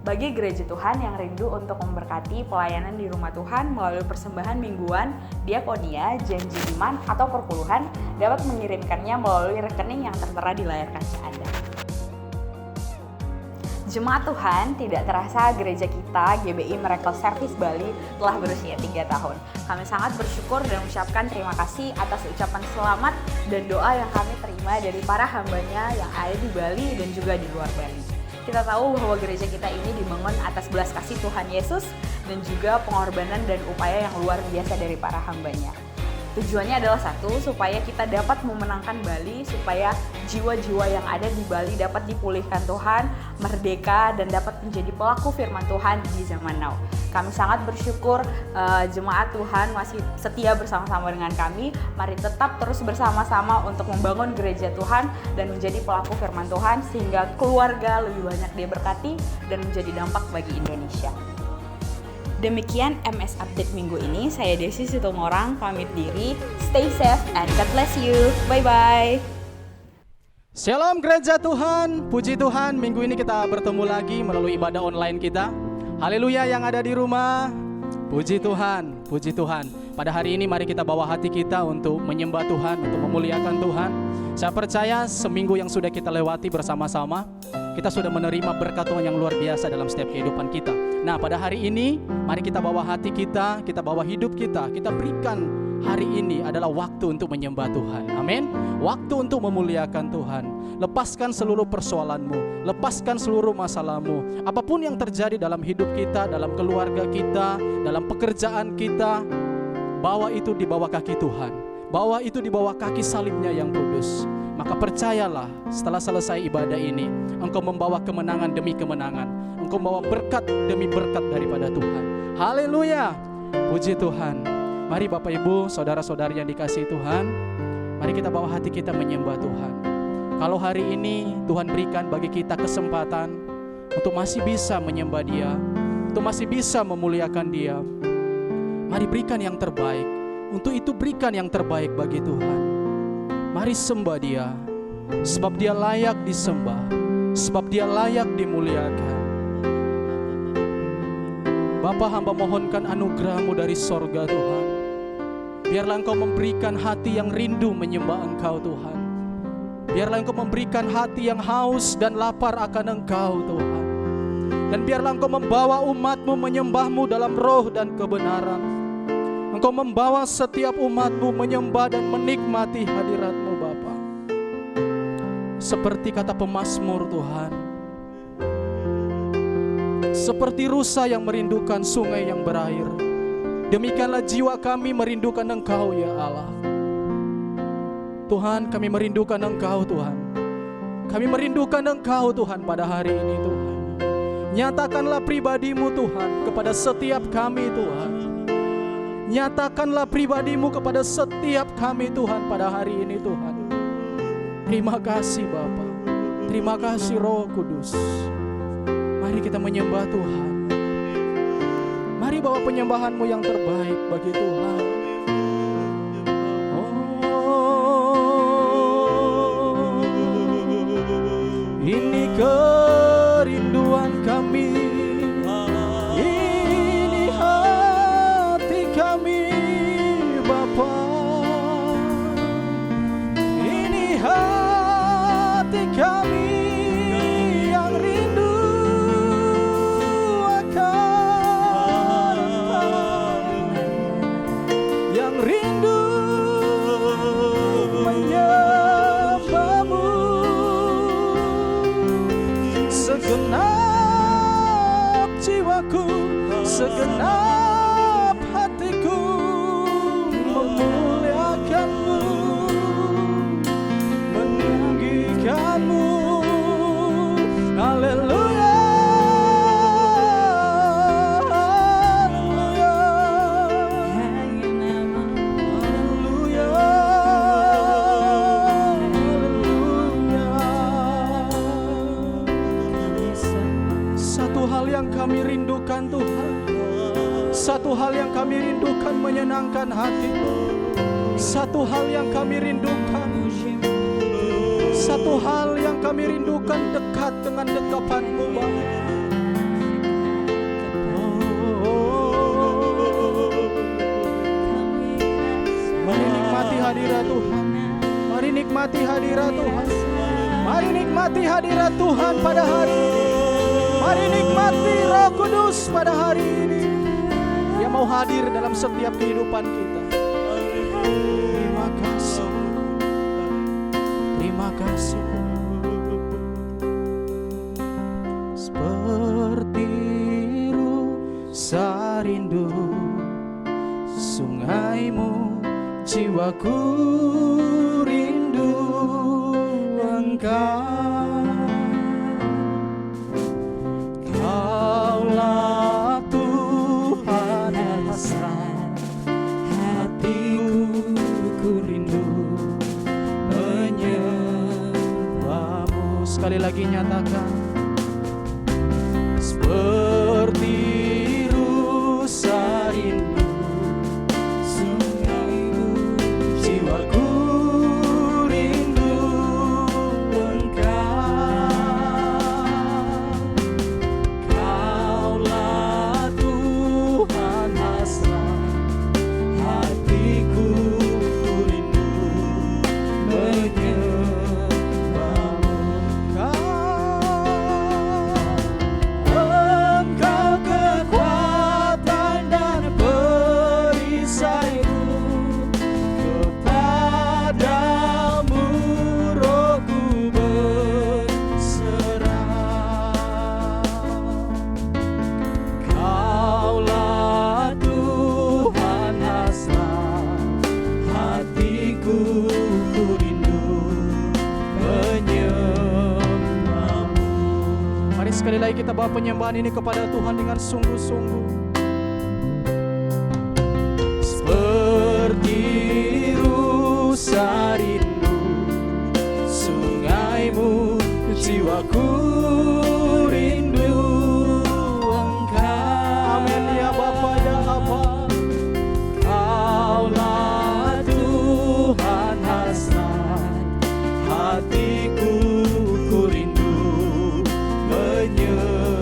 Bagi gereja Tuhan yang rindu untuk memberkati pelayanan di rumah Tuhan melalui persembahan mingguan, diakonia, janji iman, atau perpuluhan, dapat mengirimkannya melalui rekening yang tertera di layar kaca Anda. Jemaat Tuhan, tidak terasa gereja kita GBI Miracle Service Bali telah berusia 3 tahun. Kami sangat bersyukur dan mengucapkan terima kasih atas ucapan selamat dan doa yang kami terima dari para hambanya yang ada di Bali dan juga di luar Bali. Kita tahu bahwa gereja kita ini dibangun atas belas kasih Tuhan Yesus dan juga pengorbanan dan upaya yang luar biasa dari para hambanya. Tujuannya adalah satu, supaya kita dapat memenangkan Bali, supaya jiwa-jiwa yang ada di Bali dapat dipulihkan Tuhan, merdeka, dan dapat menjadi pelaku firman Tuhan di zaman now. Kami sangat bersyukur jemaat Tuhan masih setia bersama-sama dengan kami. Mari tetap terus bersama-sama untuk membangun gereja Tuhan dan menjadi pelaku firman Tuhan, sehingga keluarga lebih banyak diberkati dan menjadi dampak bagi Indonesia. Demikian MS Update minggu ini. Saya Desi Situmorang pamit diri. Stay safe and God bless you. Bye-bye. Shalom gereja Tuhan, puji Tuhan, minggu ini kita bertemu lagi melalui ibadah online kita. Haleluya yang ada di rumah, puji Tuhan, puji Tuhan. Pada hari ini mari kita bawa hati kita untuk menyembah Tuhan, untuk memuliakan Tuhan. Saya percaya seminggu yang sudah kita lewati bersama-sama, kita sudah menerima berkat Tuhan yang luar biasa dalam setiap kehidupan kita. Nah, pada hari ini mari kita bawa hati kita bawa hidup kita berikan hari ini adalah waktu untuk menyembah Tuhan. Amin. Waktu untuk memuliakan Tuhan. Lepaskan seluruh persoalanmu, lepaskan seluruh masalahmu. Apapun yang terjadi dalam hidup kita, dalam keluarga kita, dalam pekerjaan kita, bawa itu di bawah kaki Tuhan. Bawa itu di bawah kaki salibnya yang kudus. Maka percayalah, setelah selesai ibadah ini, engkau membawa kemenangan demi kemenangan. Engkau membawa berkat demi berkat daripada Tuhan. Haleluya. Puji Tuhan. Mari Bapak Ibu, saudara-saudari yang dikasihi Tuhan, mari kita bawa hati kita menyembah Tuhan. Kalau hari ini Tuhan berikan bagi kita kesempatan untuk masih bisa menyembah Dia, untuk masih bisa memuliakan Dia, mari berikan yang terbaik. Untuk itu berikan yang terbaik bagi Tuhan. Mari sembah Dia, sebab Dia layak disembah, sebab Dia layak dimuliakan. Bapa, hamba mohonkan anugerah-Mu dari sorga Tuhan. Biarlah Engkau memberikan hati yang rindu menyembah Engkau Tuhan. Biarlah Engkau memberikan hati yang haus dan lapar akan Engkau Tuhan. Dan biarlah Engkau membawa umat-Mu menyembah-Mu dalam roh dan kebenaran. Engkau membawa setiap umat-Mu menyembah dan menikmati hadirat-Mu Bapa. Seperti kata pemazmur Tuhan, seperti rusa yang merindukan sungai yang berair, demikianlah jiwa kami merindukan Engkau ya Allah. Tuhan, kami merindukan Engkau Tuhan. Kami merindukan Engkau Tuhan pada hari ini Tuhan. Nyatakanlah pribadi-Mu Tuhan kepada setiap kami Tuhan. Nyatakanlah pribadi-Mu kepada setiap kami Tuhan pada hari ini Tuhan. Terima kasih Bapa. Terima kasih Roh Kudus. Mari kita menyembah Tuhan. Mari bawa penyembahan-Mu yang terbaik bagi Tuhan. Oh, ini kerinduan kami. Ini hati kami Bapa. Ini hati kami yang rindu akan yang rindu menyembah-Mu. Segenap jiwaku, segenap hatiku memuliakan-Mu, meninggikan-Mu. Haleluya. Satu hal yang kami rindukan Tuhan, satu hal yang kami rindukan menyenangkan hati-Mu. Satu hal yang kami rindukan, satu hal yang kami rindukan dekat dengan dekapan-Mu Bapa. nikmati hadirat Tuhan. Mari nikmati hadirat Tuhan pada hari ini. Mari nikmati Roh Kudus pada hari ini. Dia mau hadir dalam setiap kehidupan kita. Terima kasih. Terima kasih. Seperti rusa rindu sungaimu, jiwaku rindu Engkau. Kaulah Tuhan hasrat hatiku, ku rindu menyembahmu. Sekali lagi nyatakan. Seperti rusa rindu sungaimu, jiwaku rindu Engkau. Kaulah Tuhan hasrat hatiku, ku rindu menyembahmu. Engkau kekuatan dan perisaiku, kepadamu rohku berserah. Kaulah Tuhan hasrat hatiku, ku rindu menyembahmu. Mari sekali lagi kita bawa penyembahan ini kepada Tuhan dengan sungguh-sungguh. Seperti rusa rindu sungaimu, jiwaku rindu Engkau. Amin ya Bapa ya Aba. Kaulah Tuhan hasrat hatiku, ku rindu menyembahmu.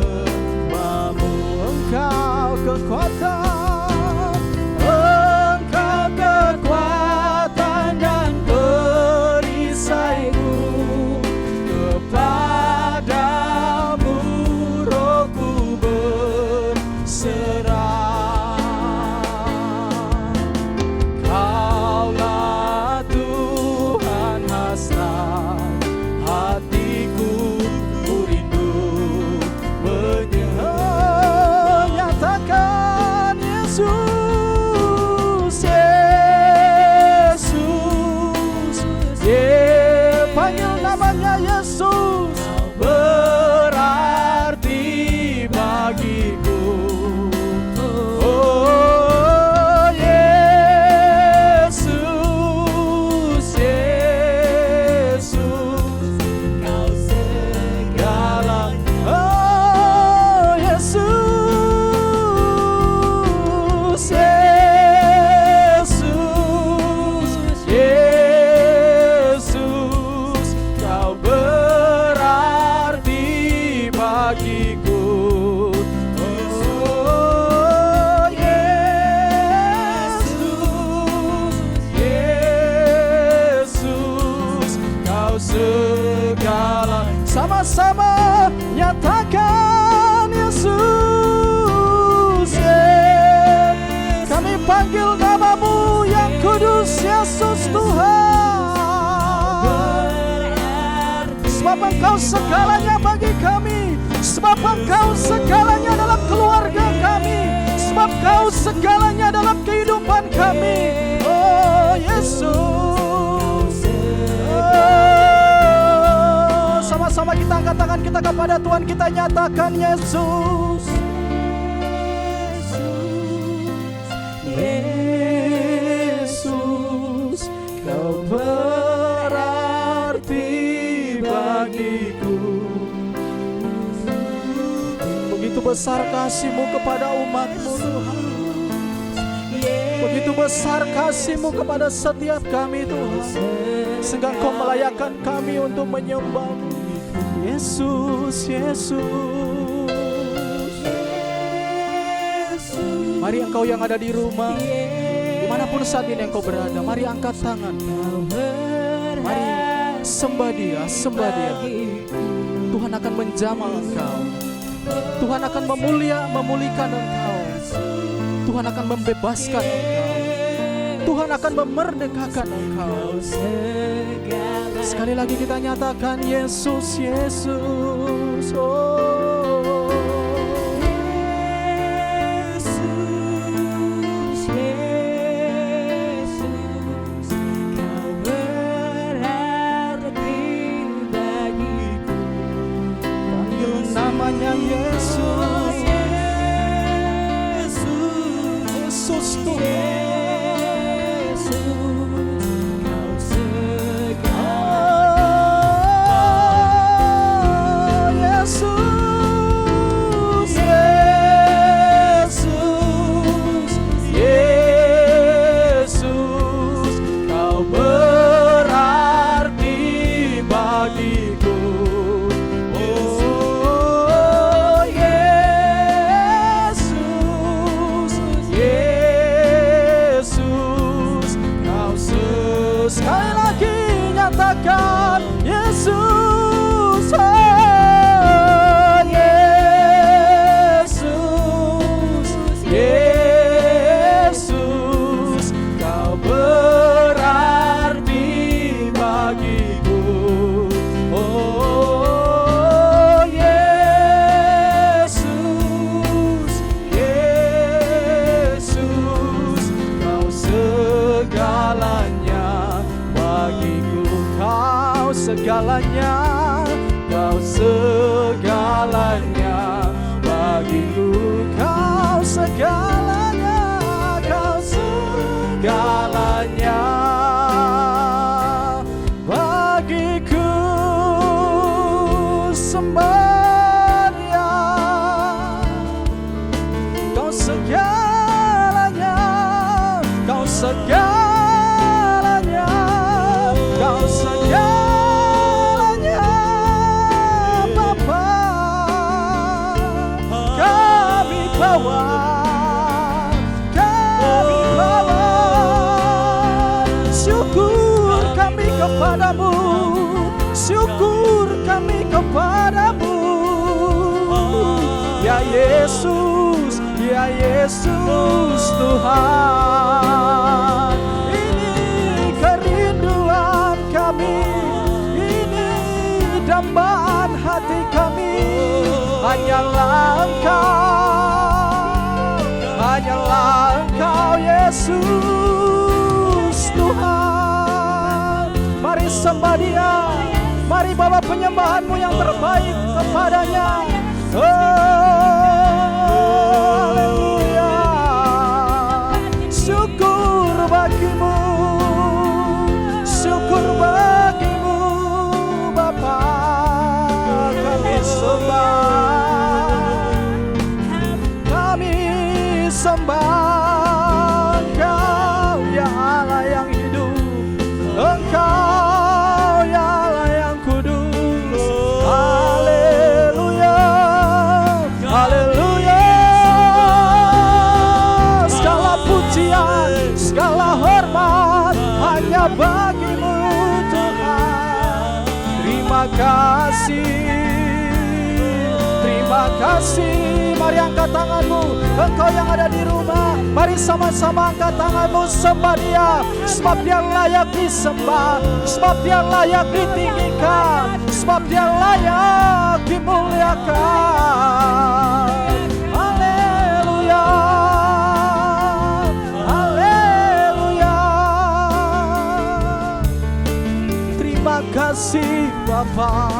Engkau kekuatan, Engkau kekuatan dan perisaiku, kepadamu rohku berserah. Kaulah Tuhan hasrat hatiku, ku rindu menyatakan Yesus, Yesus, panggil namanya Yesus, berarti bagiku. Oh Yesus, Yesus, kau segalanya. Oh Yesus, Yesus, Yesus, kau berarti bagiku. Oh Yesus, Yesus, kau segala. Sama-sama nyatakan Yesus, kami panggil namamu yang kudus, Yesus Tuhan. Sebab Engkau segalanya bagi kami, sebab Engkau segalanya dalam keluarga kami, sebab Engkau segalanya dalam kehidupan kami. Oh Yesus. Oh, sama-sama kita angkat tangan kita kepada Tuhan, kita nyatakan Yesus. Yesus, kau berarti bagiku. Begitu besar kasih-Mu kepada umat-Mu Tuhan. Begitu besar kasih-Mu kepada setiap kami Tuhan, sehingga Engkau melayakkan kami untuk menyembah-Mu. Yesus, Yesus. Mari engkau yang ada di rumah, dimanapun saat ini engkau berada, mari angkat tangan. Mari Sembah Dia, sembah Dia. Tuhan akan menjamah engkau. Tuhan akan memulihkan engkau. Tuhan akan membebaskan engkau. Tuhan akan memerdekakan engkau. Sekali lagi kita nyatakan Yesus, Yesus. Oh. Yesus, Yesus, Kau berarti bagiku. Panggil namanya Yesus. Yesus Tuhan. Segalanya, Kau segalanya bagiku. Kau segalanya, Kau segalanya bagiku. Sembah Dia, Kau segalanya, Kau segalanya, Kau segalanya. Syukur kami kepadamu, syukur kami kepadamu, ya Yesus, ya Yesus Tuhan. Ini kerinduan kami, ini dambaan hati kami, hanyalah Engkau, hanyalah Engkau Yesus Tuhan. Mari sembah Dia, mari bawa penyembahanmu yang terbaik kepadanya. Haleluya. Syukur bagimu, syukur bagimu Bapa. Kami sembah, kami sembah Engkau ya Allah yang hidup, Engkau ya Allah yang kudus. Haleluya, haleluya. Segala pujian, segala hormat hanya bagimu Tuhan. Terima kasih, terima kasih. Mari angkat tanganmu, engkau yang ada di rumah. Mari sama-sama angkat tanganmu, sembah Dia. Sebab Dia layak disembah, sebab Dia layak ditinggikan, sebab Dia layak dimuliakan. Haleluya, haleluya. Terima kasih Bapa,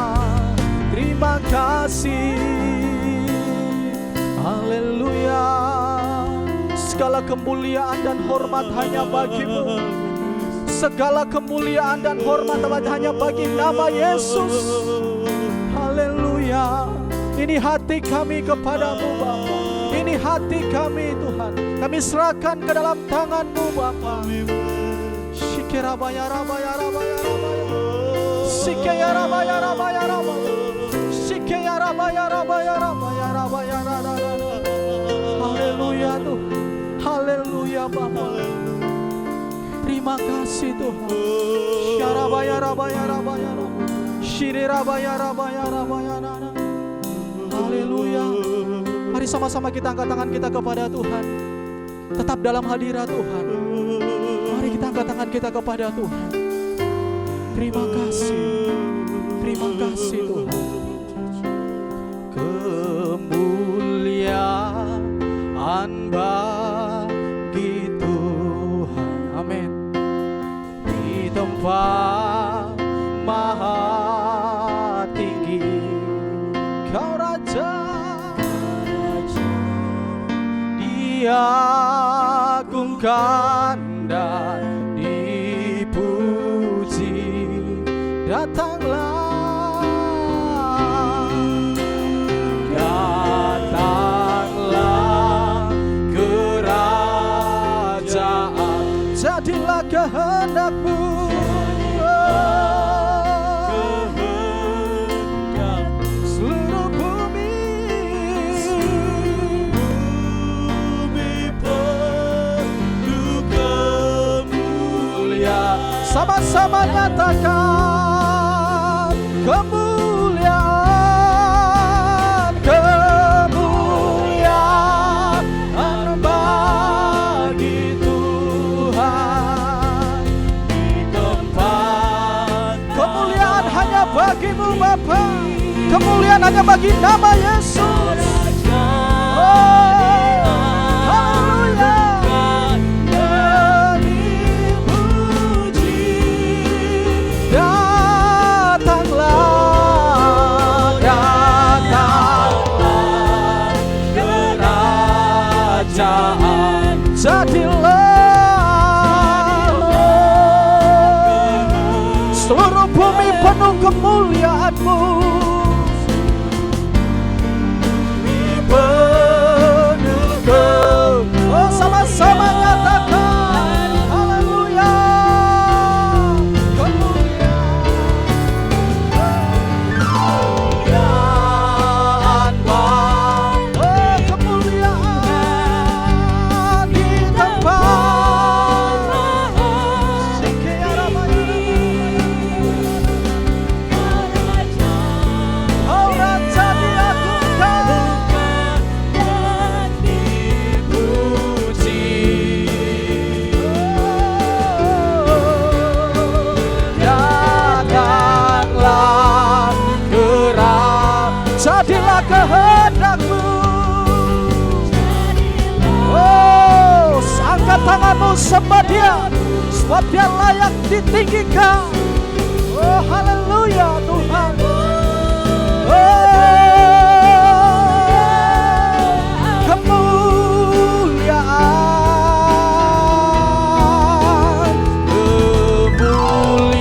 terima kasih. Haleluya. Segala kemuliaan dan hormat hanya bagimu. Segala kemuliaan dan hormat hanya bagi nama Yesus. Haleluya. Ini hati kami kepadamu Bapa. Ini hati kami Tuhan. Kami serahkan ke dalam tangan-Mu Bapa. Shikirabaya rabaya rabaya rabaya. Shikaya rabaya rabaya rabaya. Shikaya rabaya rabaya rabaya rabaya rabaya. Haleluya Tuhan. Haleluya Bapa. Terima kasih Tuhan. Syarabaya rabaya rabaya rabaya. Shirirabaya rabaya rabaya rabaya. Haleluya. Mari sama-sama kita angkat tangan kita kepada Tuhan. Tetap dalam hadirat Tuhan. Mari kita angkat tangan kita kepada Tuhan. Terima kasih. Terima kasih Tuhan. Kemuliaan bagi Tuhan. Amin. Di tempat maha tinggi, Kau Raja, diagungkan dan dipuji. Datanglah, datanglah kerajaan, jadilah kehendak-Mu. Seluruh bumi penuh kemuliaan. Sama-sama nyatakan kemuliaan, kemuliaan bagi Tuhan di tempat. Kemuliaan hanya bagi-Mu Bapa, kemuliaan hanya bagi nama Yesus. Jadilah seluruh bumi penuh kemuliaan-Mu. Oh, sama-sama nyatakan haleluya. Jadilah kehendak-Mu. Oh, angkat tangan-Mu sembah Dia, sebab Dia layak ditinggikan. Oh, haleluya Tuhan. Kemuliaan,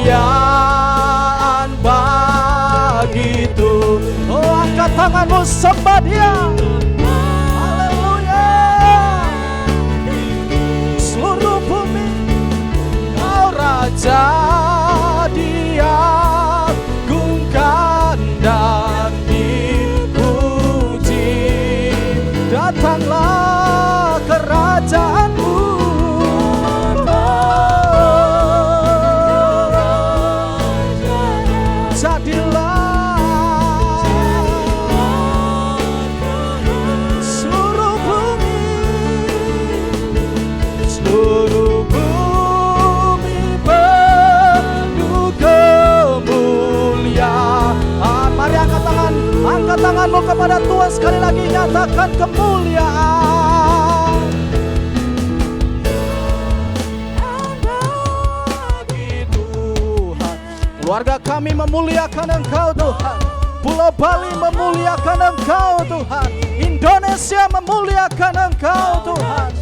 kemuliaan bagi Tuhan. Oh, angkat tangan-Mu sembah Dia. Haleluya. Seluruh bumi Kau Raja, diagungkan dan dipuji. Datanglah kerajaan-Mu. Jadilah angkat tanganmu kepada Tuhan sekali lagi, nyatakan kemuliaan bagi Tuhan. Keluarga kami memuliakan Engkau Tuhan, Pulau Bali memuliakan Engkau Tuhan, Indonesia memuliakan Engkau Tuhan.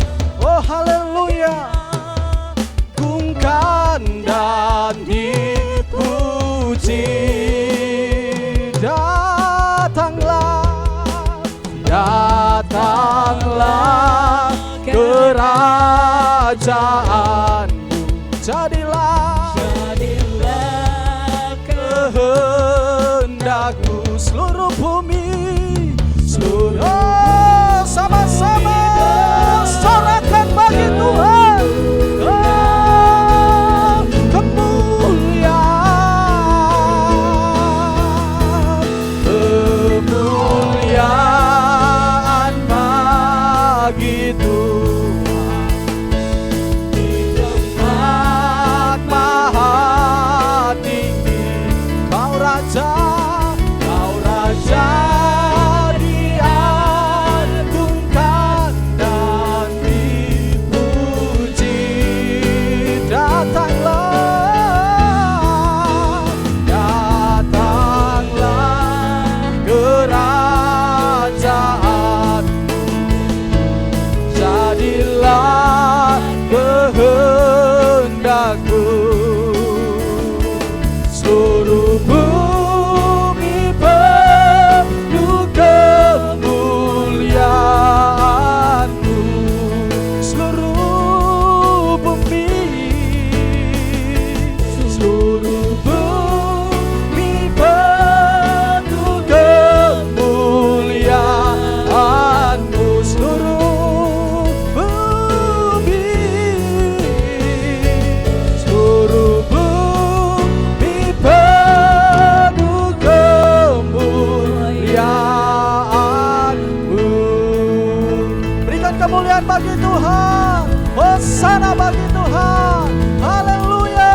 Oh haleluya. Gungkan dan dipuji. Datanglah kerajaan-Mu. Jadilah kehendak-Mu. Seluruh bumi, seluruh sama-sama sorakan bagi Tuhan. Oh, kemuliaan bagi Tuhan. Hosana bagi Tuhan. Haleluya.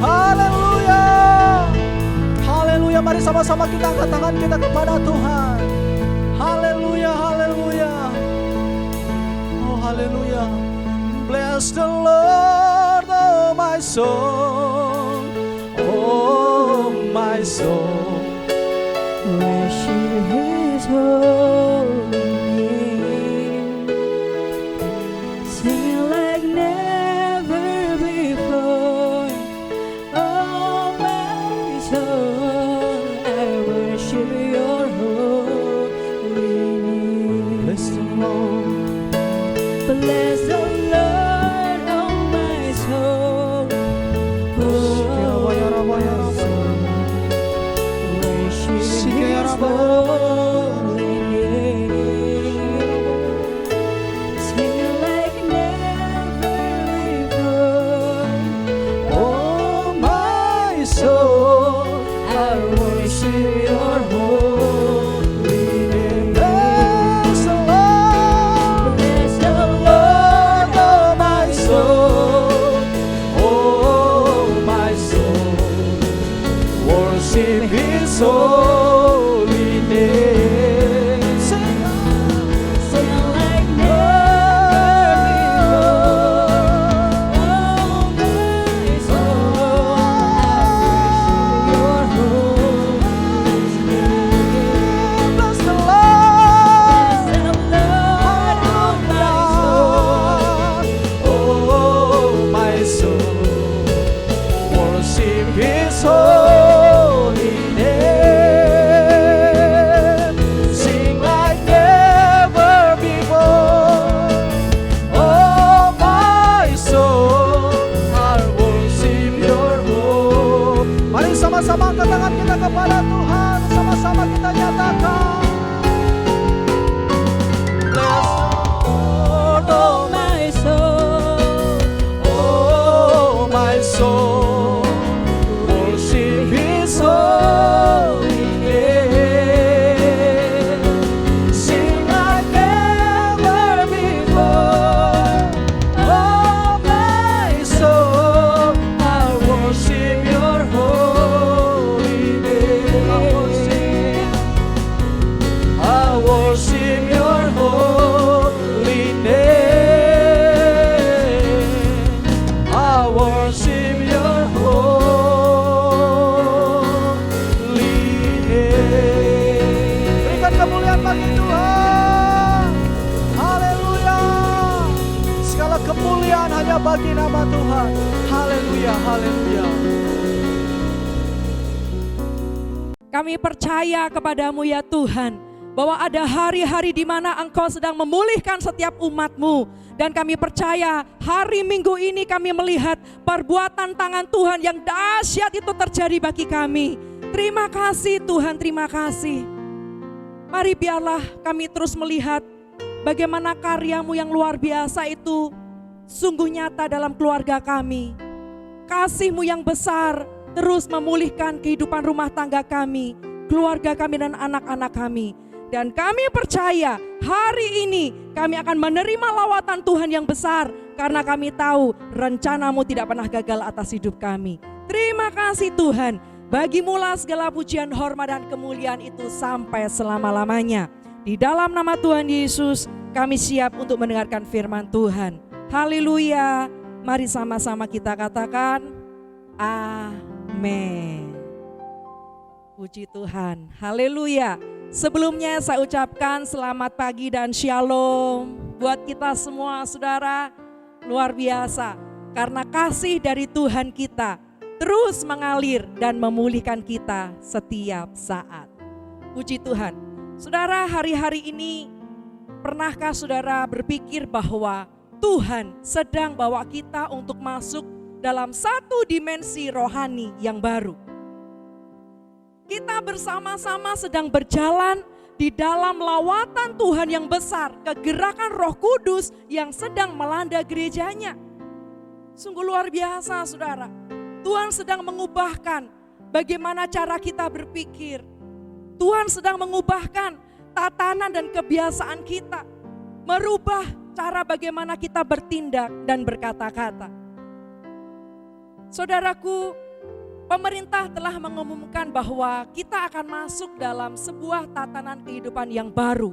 Haleluya. Haleluya. Mari sama-sama kita angkat tangan kita kepada Tuhan. Haleluya. Haleluya. Oh haleluya. Bless the Lord, oh my soul. Oh my soul. Worship His holy name. Sing like never before. Oh my soul, I worship Your holy name. Bless the Lord. Bless the Lord, oh my soul. Oh my soul, worship His holy name. Sing like never before. Oh my soul, I worship Your holy name. bless the Lord. Bless the Lord, oh my soul. Oh my soul, worship His holy name. Sing Sing like never before. Oh my soul, I worship Your holy name. bless the Bless Lord. the Lord, oh my soul. Oh my soul, worship His holy name. Sing like never before. Oh my soul, I worship Your holy. Mari sama-sama angkat tangan kita kepada Tuhan, sama-sama kita nyatakan. Bless the Lord, Oh my soul. oh my soul, worship His holy name. Sing like never before. Oh my soul, I worship Your holy name. I worship Your holy name. I worship Your holy name. Berikan kemuliaan bagi Tuhan. Haleluya. Segala kemuliaan hanya bagi nama Tuhan. Haleluya, haleluya. Kami percaya kepadamu ya Tuhan, bahwa ada hari-hari di mana Engkau sedang memulihkan setiap umat-Mu. Dan kami percaya hari Minggu ini kami melihat perbuatan tangan Tuhan yang dahsyat itu terjadi bagi kami. Terima kasih Tuhan, terima kasih. Mari biarlah kami terus melihat bagaimana karya-Mu yang luar biasa itu sungguh nyata dalam keluarga kami. Kasih-Mu yang besar terus memulihkan kehidupan rumah tangga kami, keluarga kami dan anak-anak kami. Dan kami percaya hari ini kami akan menerima lawatan Tuhan yang besar, karena kami tahu rencana-Mu tidak pernah gagal atas hidup kami. Terima kasih Tuhan, bagimu-lah segala pujian, hormat dan kemuliaan itu sampai selama-lamanya. Di dalam nama Tuhan Yesus kami siap untuk mendengarkan firman Tuhan. Haleluya. Mari sama-sama kita katakan amin. Puji Tuhan, haleluya. Sebelumnya saya ucapkan selamat pagi dan shalom buat kita semua saudara. Luar biasa, karena kasih dari Tuhan kita terus mengalir dan memulihkan kita setiap saat. Puji Tuhan. Saudara, hari-hari ini pernahkah saudara berpikir bahwa Tuhan sedang bawa kita untuk masuk dalam satu dimensi rohani yang baru? Kita bersama-sama sedang berjalan di dalam lawatan Tuhan yang besar, kegerakan Roh Kudus yang sedang melanda gerejanya. Sungguh luar biasa saudara. Tuhan sedang mengubahkan bagaimana cara kita berpikir. Tuhan sedang mengubahkan tatanan dan kebiasaan kita. merubah cara bagaimana kita bertindak dan berkata-kata. Saudaraku, pemerintah telah mengumumkan bahwa kita akan masuk dalam sebuah tatanan kehidupan yang baru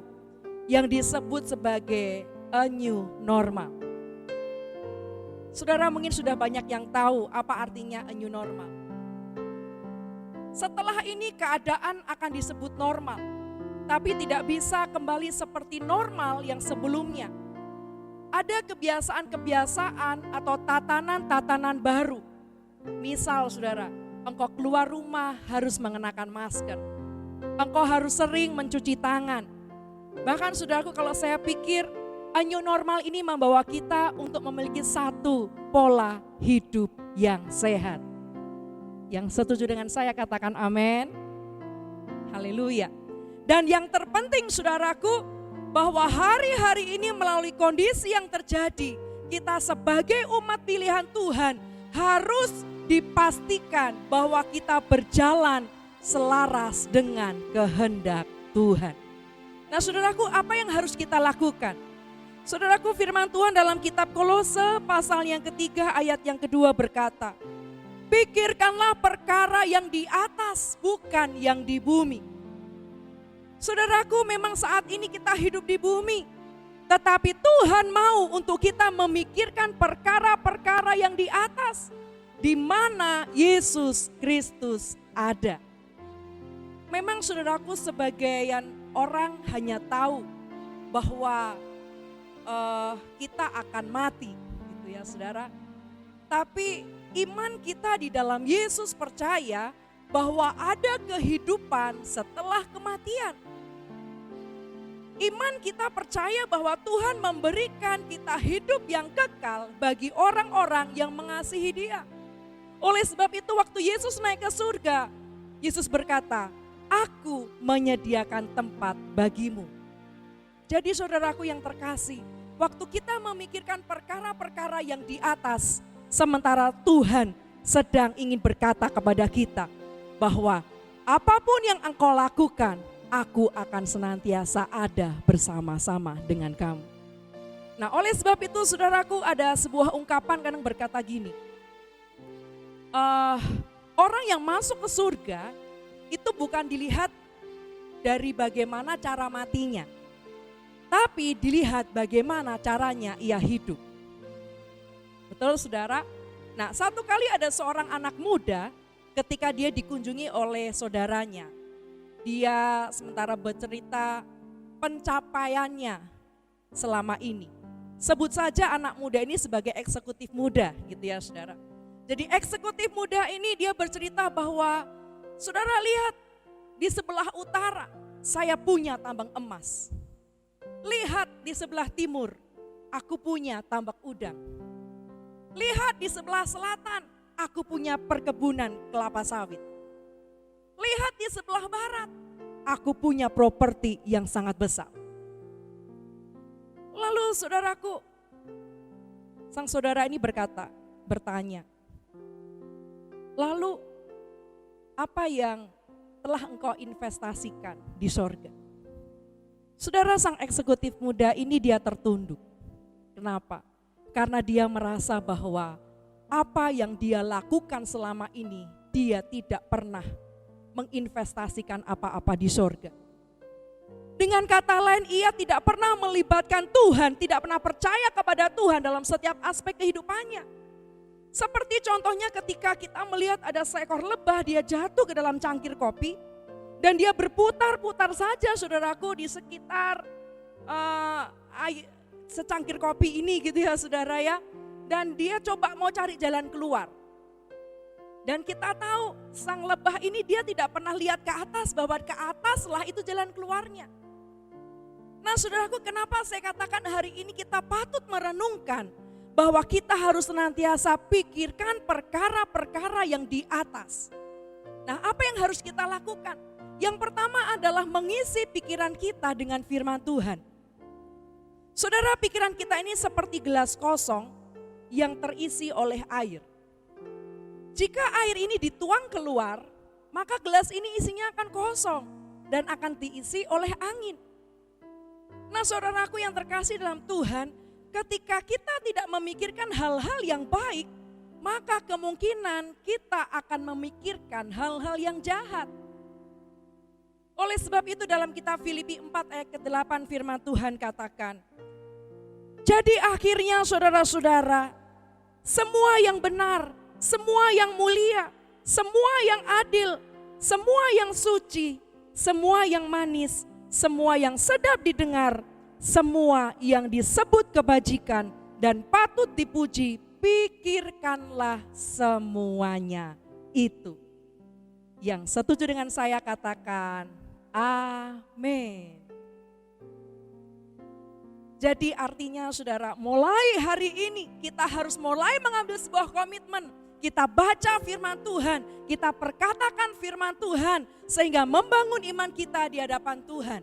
yang disebut sebagai a new normal. Saudara mungkin sudah banyak yang tahu apa artinya a new normal. Setelah ini keadaan akan disebut normal, tapi tidak bisa kembali seperti normal yang sebelumnya. Ada kebiasaan-kebiasaan atau tatanan-tatanan baru. Misal saudara, engkau keluar rumah harus mengenakan masker. Engkau harus sering mencuci tangan. Bahkan saudaraku, kalau saya pikir a new normal ini membawa kita untuk memiliki satu pola hidup yang sehat. Yang setuju dengan saya katakan amin. Haleluya. Dan yang terpenting saudaraku, bahwa hari-hari ini melalui kondisi yang terjadi, kita sebagai umat pilihan Tuhan harus dipastikan bahwa kita berjalan selaras dengan kehendak Tuhan. Nah saudaraku, apa yang harus kita lakukan? Saudaraku, firman Tuhan dalam kitab Kolose pasal yang ketiga ayat yang kedua berkata, pikirkanlah perkara yang di atas, bukan yang di bumi. Saudaraku, memang saat ini kita hidup di bumi, tetapi Tuhan mau untuk kita memikirkan perkara-perkara yang di atas, di mana Yesus Kristus ada. Memang saudaraku, sebagian orang hanya tahu bahwa kita akan mati, gitu ya saudara. Tapi iman kita di dalam Yesus percaya bahwa ada kehidupan setelah kematian. Iman kita percaya bahwa Tuhan memberikan kita hidup yang kekal bagi orang-orang yang mengasihi Dia. Oleh sebab itu waktu Yesus naik ke surga, Yesus berkata, aku menyediakan tempat bagimu. Jadi saudaraku yang terkasih, waktu kita memikirkan perkara-perkara yang di atas, sementara Tuhan sedang ingin berkata kepada kita bahwa apapun yang engkau lakukan, aku akan senantiasa ada bersama-sama dengan kamu. Nah oleh sebab itu saudaraku, ada sebuah ungkapan kadang berkata gini, orang yang masuk ke surga itu bukan dilihat dari bagaimana cara matinya, tapi dilihat bagaimana caranya ia hidup. Betul saudara? Nah satu kali ada seorang anak muda ketika dia dikunjungi oleh saudaranya. Dia sementara bercerita pencapaiannya selama ini. Sebut saja anak muda ini sebagai eksekutif muda gitu ya saudara. Jadi eksekutif muda ini dia bercerita bahwa saudara lihat di sebelah utara saya punya tambang emas. Lihat di sebelah timur aku punya tambak udang. Lihat di sebelah selatan, aku punya perkebunan kelapa sawit. Lihat di sebelah barat, aku punya properti yang sangat besar. Lalu saudaraku, sang saudara ini bertanya, lalu apa yang telah engkau investasikan di sorga? Saudara, sang eksekutif muda ini dia tertunduk. Kenapa? Karena dia merasa bahwa apa yang dia lakukan selama ini, dia tidak pernah menginvestasikan apa-apa di sorga. Dengan kata lain, ia tidak pernah melibatkan Tuhan, tidak pernah percaya kepada Tuhan dalam setiap aspek kehidupannya. Seperti contohnya ketika kita melihat ada seekor lebah, dia jatuh ke dalam cangkir kopi, dan dia berputar-putar saja saudaraku di sekitar secangkir kopi ini gitu ya saudara ya. Dan dia coba mau cari jalan keluar. Dan kita tahu sang lebah ini dia tidak pernah lihat ke atas, bahwa ke ataslah itu jalan keluarnya. Nah saudaraku, kenapa saya katakan hari ini kita patut merenungkan bahwa kita harus senantiasa pikirkan perkara-perkara yang di atas. Nah apa yang harus kita lakukan? Yang pertama adalah mengisi pikiran kita dengan firman Tuhan. Saudara, pikiran kita ini seperti gelas kosong yang terisi oleh air. Jika air ini dituang keluar, maka gelas ini isinya akan kosong dan akan diisi oleh angin. Nah saudaraku yang terkasih dalam Tuhan, ketika kita tidak memikirkan hal-hal yang baik, maka kemungkinan kita akan memikirkan hal-hal yang jahat. Oleh sebab itu dalam kitab Filipi 4 ayat ke-8 firman Tuhan katakan, jadi akhirnya saudara-saudara, semua yang benar, semua yang mulia, semua yang adil, semua yang suci, semua yang manis, semua yang sedap didengar, semua yang disebut kebajikan dan patut dipuji, pikirkanlah semuanya itu. Yang setuju dengan saya katakan, amin. Jadi artinya saudara, mulai hari ini kita harus mulai mengambil sebuah komitmen. Kita baca firman Tuhan, kita perkatakan firman Tuhan sehingga membangun iman kita di hadapan Tuhan.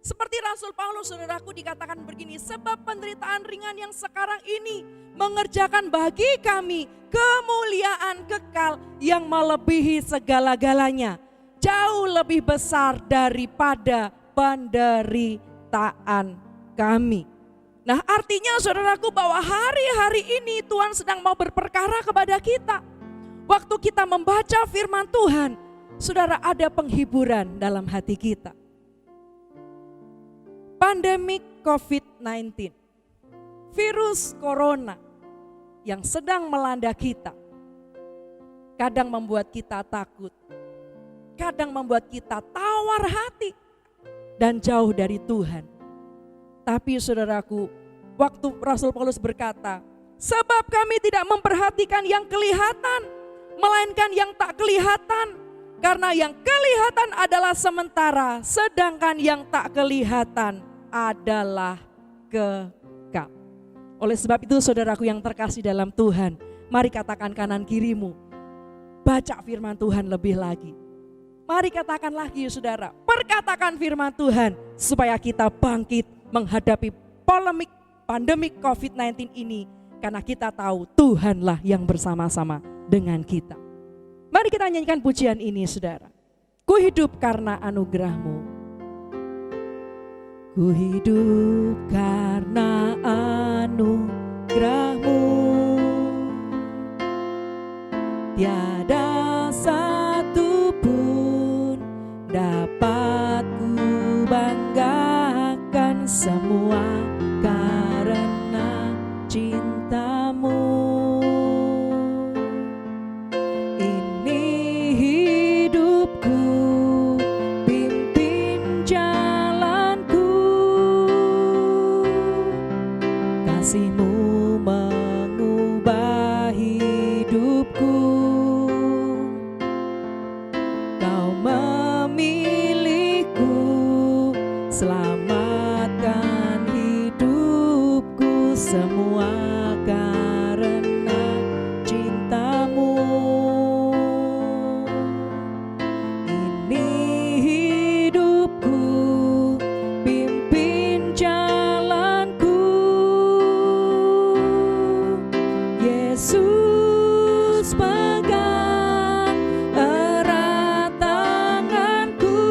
Seperti Rasul Paulus saudaraku dikatakan begini, sebab penderitaan ringan yang sekarang ini mengerjakan bagi kami kemuliaan kekal yang melebihi segala-galanya. Jauh lebih besar daripada penderitaan kami. Nah artinya saudaraku bahwa hari-hari ini Tuhan sedang mau berperkara kepada kita. Waktu kita membaca firman Tuhan, saudara ada penghiburan dalam hati kita. Pandemik COVID-19, virus corona yang sedang melanda kita, kadang membuat kita takut, kadang membuat kita tawar hati dan jauh dari Tuhan. Tapi saudaraku, waktu Rasul Paulus berkata, sebab kami tidak memperhatikan yang kelihatan, melainkan yang tak kelihatan. Karena yang kelihatan adalah sementara, sedangkan yang tak kelihatan adalah kekal. Oleh sebab itu saudaraku yang terkasih dalam Tuhan, mari katakan kanan kirimu, baca firman Tuhan lebih lagi. Mari katakan lagi saudara, perkatakan firman Tuhan supaya kita bangkit menghadapi polemik pandemik COVID-19 ini. Karena kita tahu Tuhanlah yang bersama-sama dengan kita. Mari kita nyanyikan pujian ini saudara. Ku hidup karena anugerah-Mu. Ku hidup karena anugerah-Mu. Tiada satu pun dapat ku banggakan, semua karena cinta-Mu. Kasih-Mu mengubah hidupku. Kau memilihku, selamatkan hidupku, semua karena cinta-Mu. Ini hidupku, pimpin jalanku. Yesus pegang erat tanganku,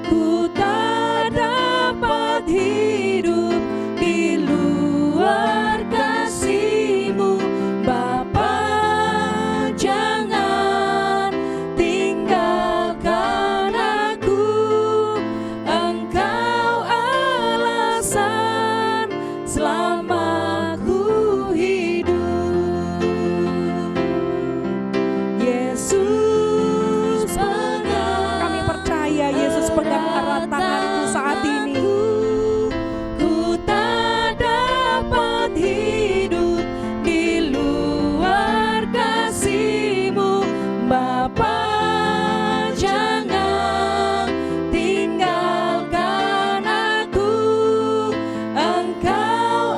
ku tak dapat hidup di luar kasih-Mu. Bapa, jangan tinggalkan aku, Engkau alasan selama ku hidup. Yesus pegang, kami percaya Yesus pegang erat tanganku saat ini. Ku tak dapat hidup di luar kasih-Mu. Bapa, jangan tinggalkan aku, Engkau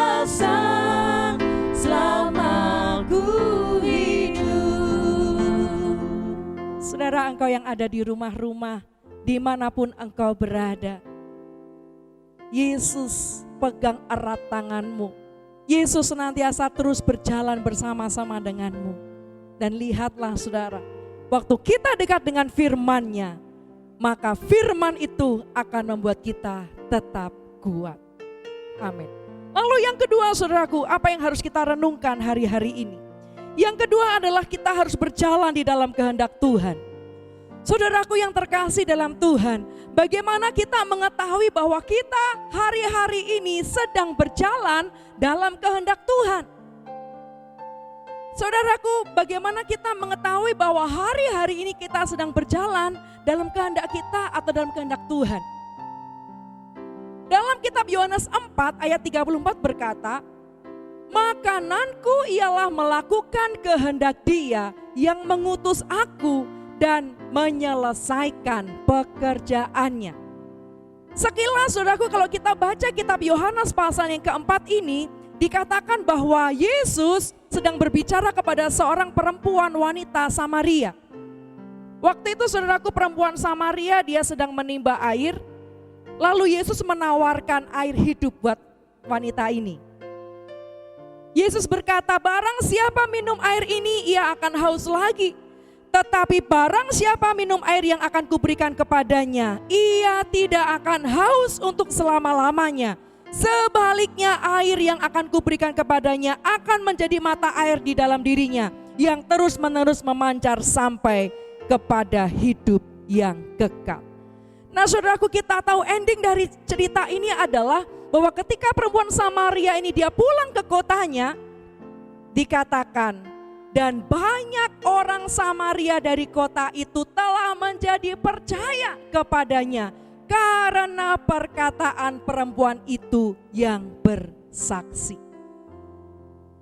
alasan selama ku hidup. Saudara, engkau yang ada di rumah-rumah, dimanapun engkau berada, Yesus pegang erat tanganmu. Yesus senantiasa terus berjalan bersama-sama denganmu. Dan lihatlah saudara, waktu kita dekat dengan firman-Nya, maka firman itu akan membuat kita tetap kuat. Amin. Lalu yang kedua saudaraku, apa yang harus kita renungkan hari-hari ini? Yang kedua adalah kita harus berjalan di dalam kehendak Tuhan. Saudaraku yang terkasih dalam Tuhan, bagaimana kita mengetahui bahwa kita hari-hari ini sedang berjalan dalam kehendak Tuhan? Saudaraku, bagaimana kita mengetahui bahwa hari-hari ini kita sedang berjalan dalam kehendak kita atau dalam kehendak Tuhan? Dalam kitab Yohanes 4 ayat 34 berkata, makananku ialah melakukan kehendak Dia yang mengutus aku dan menyelesaikan pekerjaannya. Sekilas saudaraku, kalau kita baca kitab Yohanes pasal yang keempat ini, dikatakan bahwa Yesus sedang berbicara kepada seorang perempuan wanita Samaria. Waktu itu saudaraku, perempuan Samaria dia sedang menimba air, lalu Yesus menawarkan air hidup buat wanita ini. Yesus berkata, barang siapa minum air ini ia akan haus lagi. Tetapi barang siapa minum air yang akan kuberikan kepadanya, ia tidak akan haus untuk selama-lamanya. Sebaliknya air yang akan kuberikan kepadanya akan menjadi mata air di dalam dirinya, yang terus-menerus memancar sampai kepada hidup yang kekal. Nah saudaraku, kita tahu ending dari cerita ini adalah bahwa ketika perempuan Samaria ini dia pulang ke kotanya, dikatakan, dan banyak orang Samaria dari kota itu telah menjadi percaya kepadanya karena perkataan perempuan itu yang bersaksi.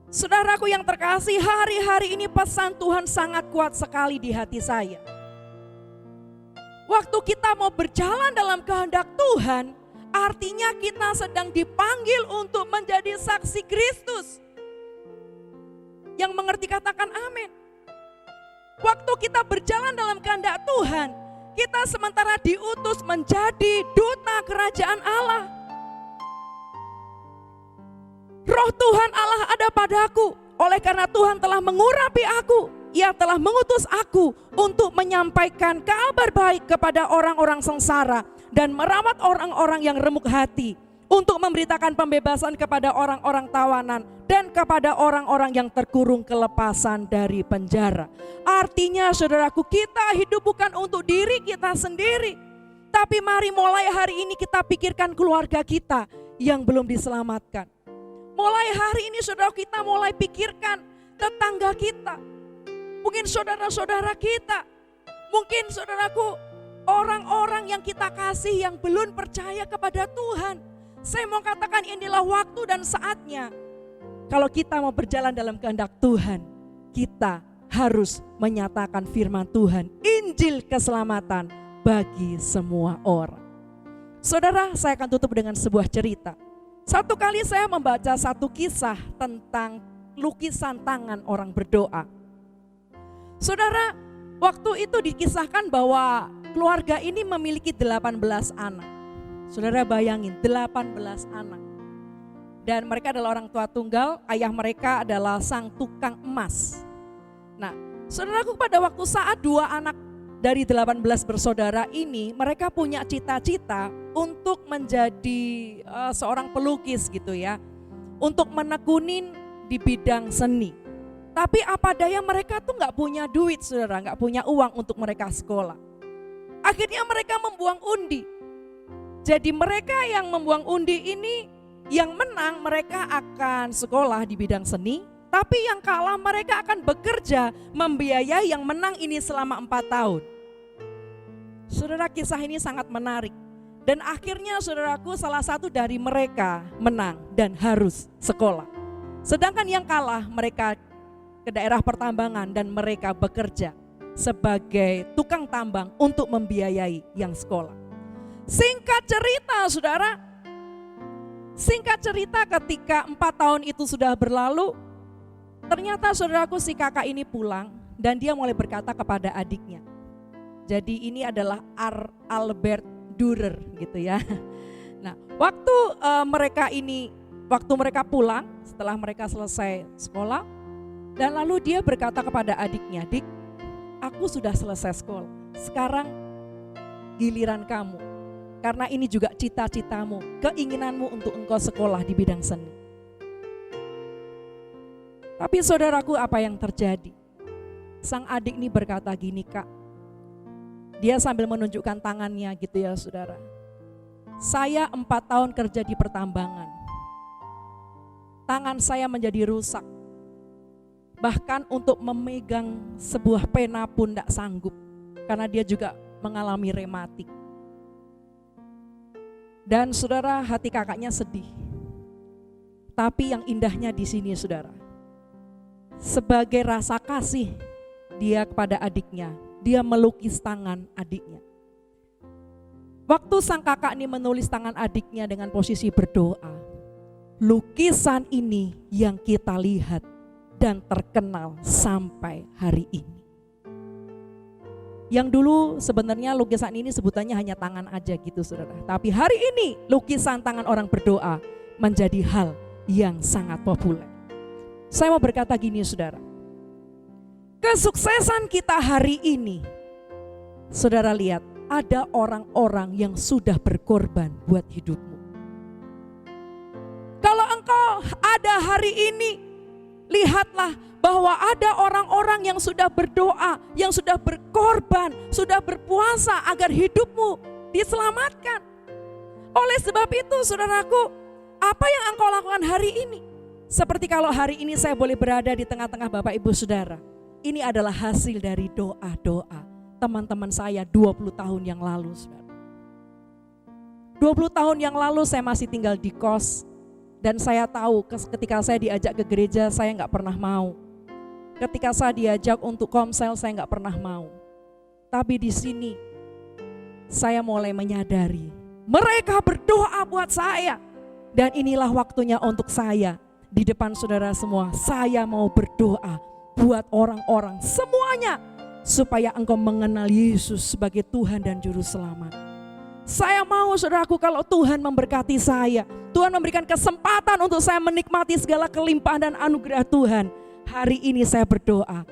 Saudaraku yang terkasih, hari-hari ini pesan Tuhan sangat kuat sekali di hati saya. Waktu kita mau berjalan dalam kehendak Tuhan, artinya kita sedang dipanggil untuk menjadi saksi Kristus. Yang mengerti katakan amin. Waktu kita berjalan dalam kehendak Tuhan, kita sementara diutus menjadi duta kerajaan Allah. Roh Tuhan Allah ada padaku, oleh karena Tuhan telah mengurapi aku. Ia telah mengutus aku untuk menyampaikan kabar baik kepada orang-orang sengsara dan merawat orang-orang yang remuk hati, untuk memberitakan pembebasan kepada orang-orang tawanan dan kepada orang-orang yang terkurung kelepasan dari penjara. Artinya saudaraku, kita hidup bukan untuk diri kita sendiri, tapi mari mulai hari ini kita pikirkan keluarga kita yang belum diselamatkan. Mulai hari ini saudara kita mulai pikirkan tetangga kita, mungkin saudara-saudara kita, mungkin saudaraku orang-orang yang kita kasih yang belum percaya kepada Tuhan. Saya mau katakan inilah waktu dan saatnya. Kalau kita mau berjalan dalam kehendak Tuhan, kita harus menyatakan firman Tuhan, Injil keselamatan bagi semua orang. Saudara, saya akan tutup dengan sebuah cerita. Satu kali saya membaca satu kisah tentang lukisan tangan orang berdoa. Saudara, waktu itu dikisahkan bahwa keluarga ini memiliki 18 anak. Saudara bayangin, 18 anak. Dan mereka adalah orang tua tunggal, ayah mereka adalah sang tukang emas. Nah, saudaraku, pada waktu saat dua anak dari 18 bersaudara ini, mereka punya cita-cita untuk menjadi seorang pelukis gitu ya. Untuk menekunin di bidang seni. Tapi apa daya mereka tuh gak punya duit saudara, gak punya uang untuk mereka sekolah. Akhirnya mereka membuang undi. Jadi mereka yang membuang undi ini, yang menang mereka akan sekolah di bidang seni, tapi yang kalah mereka akan bekerja membiayai yang menang ini selama 4 tahun. Saudara, kisah ini sangat menarik. Dan akhirnya saudaraku, salah satu dari mereka menang dan harus sekolah. Sedangkan yang kalah mereka ke daerah pertambangan dan mereka bekerja sebagai tukang tambang untuk membiayai yang sekolah. Singkat cerita saudara, singkat cerita ketika 4 tahun itu sudah berlalu, ternyata saudaraku si kakak ini pulang dan dia mulai berkata kepada adiknya. Jadi ini adalah Albert Dürer gitu ya. Nah, waktu mereka pulang setelah mereka selesai sekolah, dan lalu dia berkata kepada adiknya, "Dik, aku sudah selesai sekolah. Sekarang giliran kamu. Karena ini juga cita-citamu, keinginanmu untuk engkau sekolah di bidang seni. Tapi saudaraku, apa yang terjadi? Sang adik ini berkata gini, Kak. Dia sambil menunjukkan tangannya gitu ya saudara. Saya 4 tahun kerja di pertambangan. Tangan saya menjadi rusak. Bahkan untuk memegang sebuah pena pun tidak sanggup. Karena dia juga mengalami rematik. Dan saudara, hati kakaknya sedih. Tapi yang indahnya di sini saudara. Sebagai rasa kasih dia kepada adiknya, dia melukis tangan adiknya. Waktu sang kakak ini menulis tangan adiknya dengan posisi berdoa, lukisan ini yang kita lihat dan terkenal sampai hari ini. Yang dulu sebenarnya lukisan ini sebutannya hanya tangan aja gitu saudara. Tapi hari ini lukisan tangan orang berdoa menjadi hal yang sangat populer. Saya mau berkata gini saudara. Kesuksesan kita hari ini, saudara lihat ada orang-orang yang sudah berkorban buat hidupmu. Kalau engkau ada hari ini, lihatlah bahwa ada orang-orang yang sudah berdoa, yang sudah berkorban, sudah berpuasa agar hidupmu diselamatkan. Oleh sebab itu saudaraku, apa yang engkau lakukan hari ini? Seperti kalau hari ini saya boleh berada di tengah-tengah Bapak Ibu Saudara. Ini adalah hasil dari doa-doa teman-teman saya 20 tahun yang lalu saudara. 20 tahun yang lalu saya masih tinggal di kos. Dan saya tahu ketika saya diajak ke gereja saya gak pernah mau. Ketika saya diajak untuk komsel saya gak pernah mau. Tapi di sini saya mulai menyadari mereka berdoa buat saya. Dan inilah waktunya untuk saya di depan saudara semua. Saya mau berdoa buat orang-orang semuanya supaya engkau mengenal Yesus sebagai Tuhan dan Juru Selamat. Saya mau saudaraku kalau Tuhan memberkati saya, Tuhan memberikan kesempatan untuk saya menikmati segala kelimpahan dan anugerah Tuhan. Hari ini saya berdoa,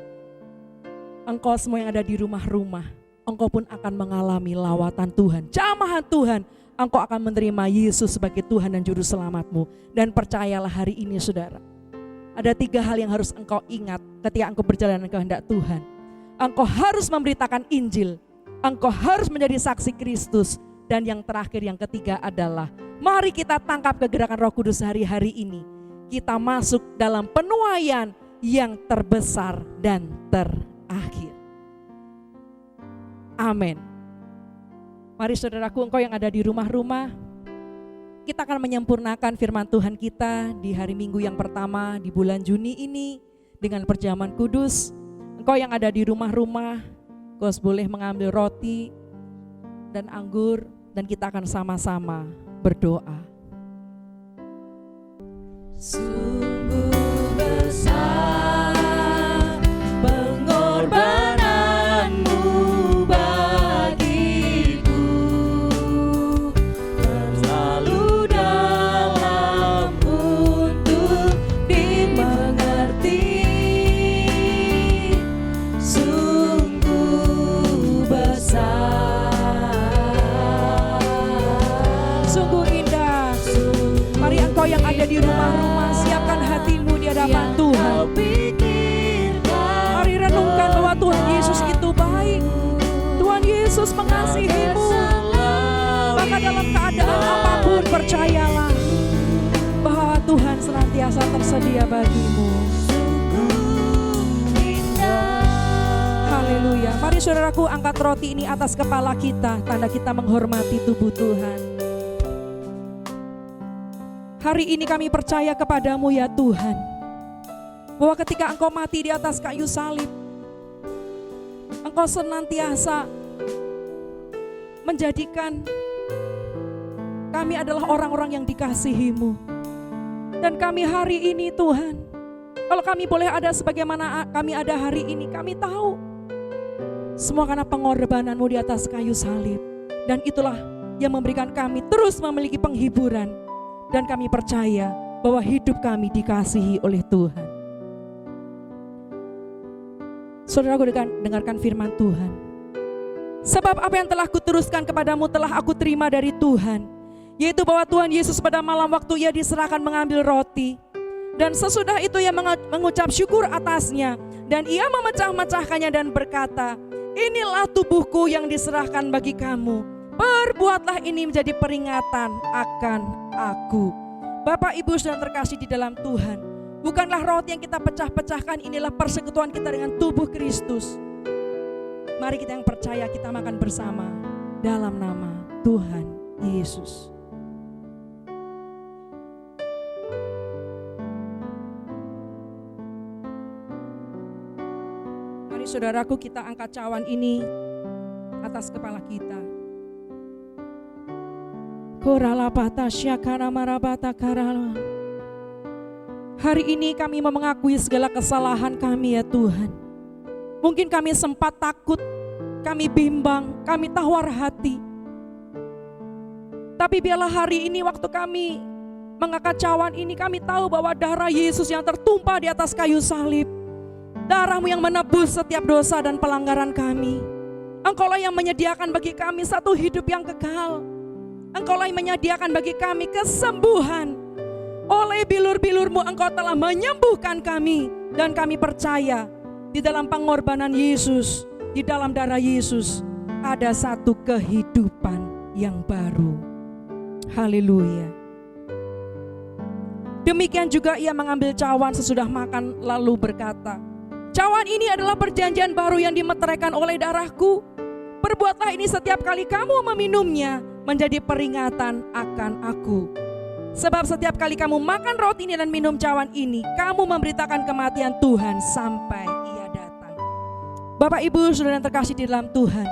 engkau semua yang ada di rumah-rumah, engkau pun akan mengalami lawatan Tuhan, jamahan Tuhan. Engkau akan menerima Yesus sebagai Tuhan dan Juru Selamatmu. Dan percayalah hari ini saudara, ada 3 hal yang harus engkau ingat ketika engkau berjalan kehendak Tuhan. Engkau harus memberitakan Injil, engkau harus menjadi saksi Kristus. Dan yang terakhir, yang ketiga adalah mari kita tangkap kegerakan Roh Kudus hari-hari ini. Kita masuk dalam penuaian yang terbesar dan terakhir. Amin. Mari saudaraku, engkau yang ada di rumah-rumah, kita akan menyempurnakan firman Tuhan kita di hari Minggu yang pertama di bulan Juni ini dengan perjamuan kudus. Engkau yang ada di rumah-rumah, kau boleh mengambil roti dan anggur dan kita akan sama-sama berdoa. Sungguh besar pengorbananmu bagiku, terlalu dalam untuk dimengerti. Sungguh besar, Sungguh indah. Mari engkau yang ada di rumah-rumah, siapkan hatimu di hadapan Tuhan. Mari renungkan bahwa Tuhan Yesus itu baik. Tuhan Yesus mengasihimu. Maka dalam keadaan apapun percayalah bahwa Tuhan senantiasa tersedia bagimu. Haleluya. Mari saudaraku angkat roti ini atas kepala kita, tanda kita menghormati tubuh Tuhan. Hari ini kami percaya kepadamu ya Tuhan, bahwa ketika engkau mati di atas kayu salib, engkau senantiasa menjadikan kami adalah orang-orang yang dikasihimu. Dan kami hari ini Tuhan, kalau kami boleh ada sebagaimana kami ada hari ini, kami tahu semua karena pengorbananmu di atas kayu salib. Dan itulah yang memberikan kami terus memiliki penghiburan. Dan kami percaya bahwa hidup kami dikasihi oleh Tuhan. Saudaraku dengarkan firman Tuhan. Sebab apa yang telah kuteruskan kepadamu telah aku terima dari Tuhan, yaitu bahwa Tuhan Yesus pada malam waktu ia diserahkan mengambil roti, dan sesudah itu ia mengucap syukur atasnya, dan ia memecah-mecahkannya dan berkata, inilah tubuhku yang diserahkan bagi kamu. Perbuatlah ini menjadi peringatan akan aku. Bapak, Ibu, Saudara terkasih di dalam Tuhan, bukanlah roti yang kita pecah-pecahkan, inilah persekutuan kita dengan tubuh Kristus. Mari kita yang percaya kita makan bersama dalam nama Tuhan Yesus. Mari saudaraku, kita angkat cawan ini atas kepala kita. Hari ini kami mau mengakui segala kesalahan kami ya Tuhan. Mungkin kami sempat takut, kami bimbang, kami tawar hati. Tapi biarlah hari ini waktu kami mengangkat cawan ini, kami tahu bahwa darah Yesus yang tertumpah di atas kayu salib, darah-Mu yang menebus setiap dosa dan pelanggaran kami. Engkaulah yang menyediakan bagi kami satu hidup yang kekal. Engkaulah yang menyediakan bagi kami kesembuhan. Oleh bilur-bilur-Mu Engkau telah menyembuhkan kami. Dan kami percaya di dalam pengorbanan Yesus, di dalam darah Yesus, ada satu kehidupan yang baru. Haleluya. Demikian juga ia mengambil cawan sesudah makan lalu berkata, cawan ini adalah perjanjian baru yang dimeteraikan oleh darahku. Perbuatlah ini setiap kali kamu meminumnya menjadi peringatan akan aku. Sebab setiap kali kamu makan roti ini dan minum cawan ini, kamu memberitakan kematian Tuhan sampai ia datang. Bapak, Ibu, Saudara yang terkasih di dalam Tuhan,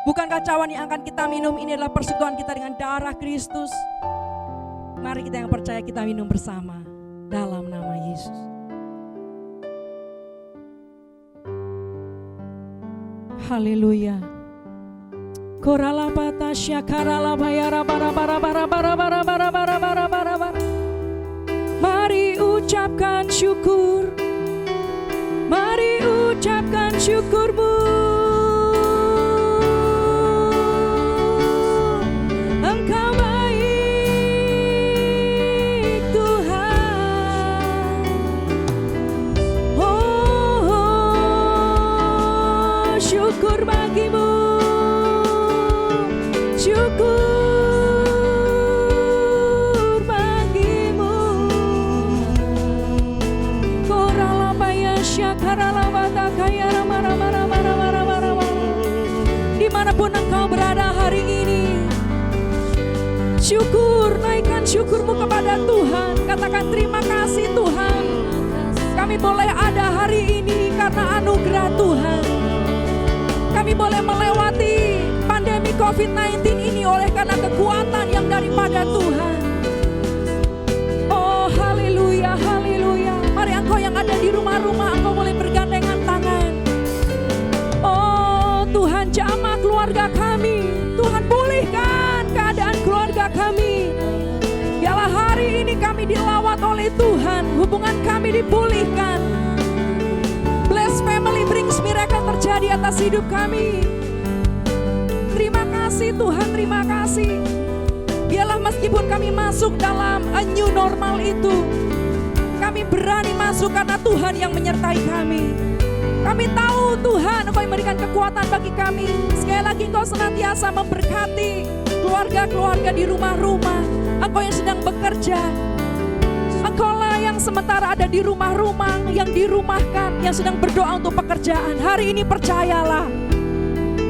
bukankah cawan yang akan kita minum ini adalah persekutuan kita dengan darah Kristus? Mari kita yang percaya kita minum bersama dalam nama Yesus. Haleluya. Korala patasya karala bayara bara bara bara bara bara bara bara bara bara bara. Mari ucapkan syukur. Mari ucapkan syukur-Mu. Engkau baik Tuhan. Oh, syukur bagi-Mu. Syukur bagi-Mu. Dimanapun engkau berada hari ini, syukur, naikkan syukur-Mu kepada Tuhan. Katakan terima kasih Tuhan, kami boleh ada hari ini karena anugerah Tuhan. Kami boleh melewati pandemi COVID-19 ini oleh karena kekuatan yang daripada Tuhan. Oh haleluya, haleluya. Mari engkau yang ada di rumah-rumah, engkau boleh bergandengan tangan. Oh Tuhan, jamah keluarga kami, Tuhan pulihkan keadaan keluarga kami. Biarlah hari ini kami dilawat oleh Tuhan, hubungan kami dipulihkan. Bless family brings miracle terjadi atas hidup kami. Terima kasih Tuhan, terima kasih. Biarlah meskipun kami masuk dalam a new normal itu, kami berani masuk karena Tuhan yang menyertai kami. Kami tahu Tuhan Engkau memberikan kekuatan bagi kami. Sekali lagi Engkau senantiasa memberkati keluarga-keluarga di rumah-rumah. Engkau yang sedang bekerja, Engkaulah yang sementara ada di rumah-rumah, yang dirumahkan, yang sedang berdoa untuk pekerjaan. Hari ini percayalah,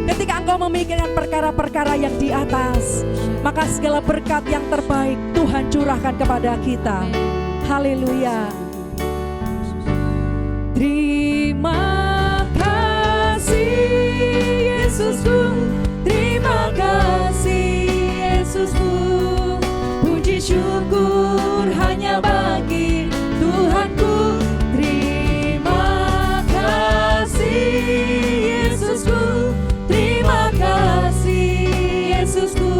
ketika engkau memikirkan perkara-perkara yang di atas, maka segala berkat yang terbaik Tuhan curahkan kepada kita. Haleluya. Terima kasih Yesusku, terima kasih Yesusku. Puji syukur hanya bagi Tuhanku. Terima kasih Yesusku, terima kasih Yesusku.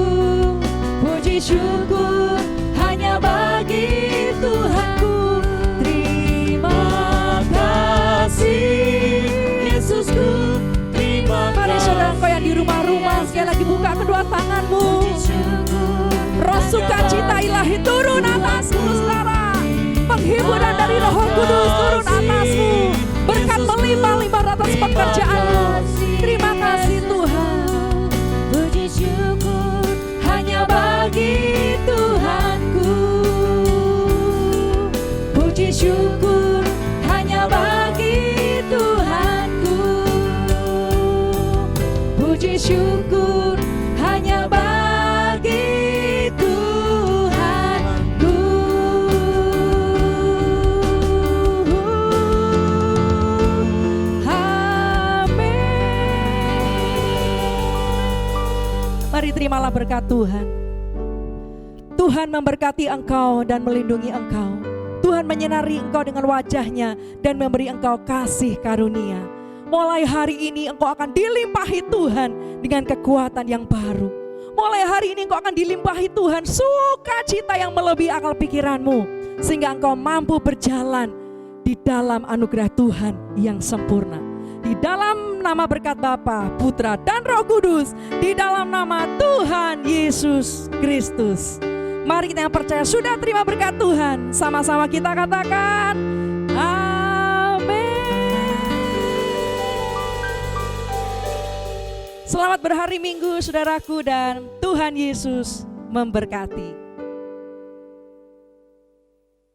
Puji syukur hanya bagi Tuhanku. Terima kasih sukacita ilahi turun atasmu saudara. Penghiburan dari Roh Kudus turun atasmu. Berkat melimpah-limpah atas pekerjaanmu. Terima kasih Tuhan. Puji syukur hanya bagi Tuhanku. Puji syukur hanya bagi Tuhanku. Puji syukur hanya bagi Tuhanku. Amin. Mari terimalah berkat Tuhan. Tuhan memberkati engkau dan melindungi engkau. Tuhan menyinari engkau dengan wajahnya dan memberi engkau kasih karunia. Mulai hari ini engkau akan dilimpahi Tuhan dengan kekuatan yang baru. Mulai hari ini engkau akan dilimpahi Tuhan sukacita yang melebihi akal pikiranmu. Sehingga engkau mampu berjalan di dalam anugerah Tuhan yang sempurna. Di dalam nama berkat Bapa, Putra, dan Roh Kudus. Di dalam nama Tuhan Yesus Kristus. Mari kita yang percaya sudah terima berkat Tuhan. Sama-sama kita katakan amin. Selamat berhari Minggu saudaraku, dan Tuhan Yesus memberkati.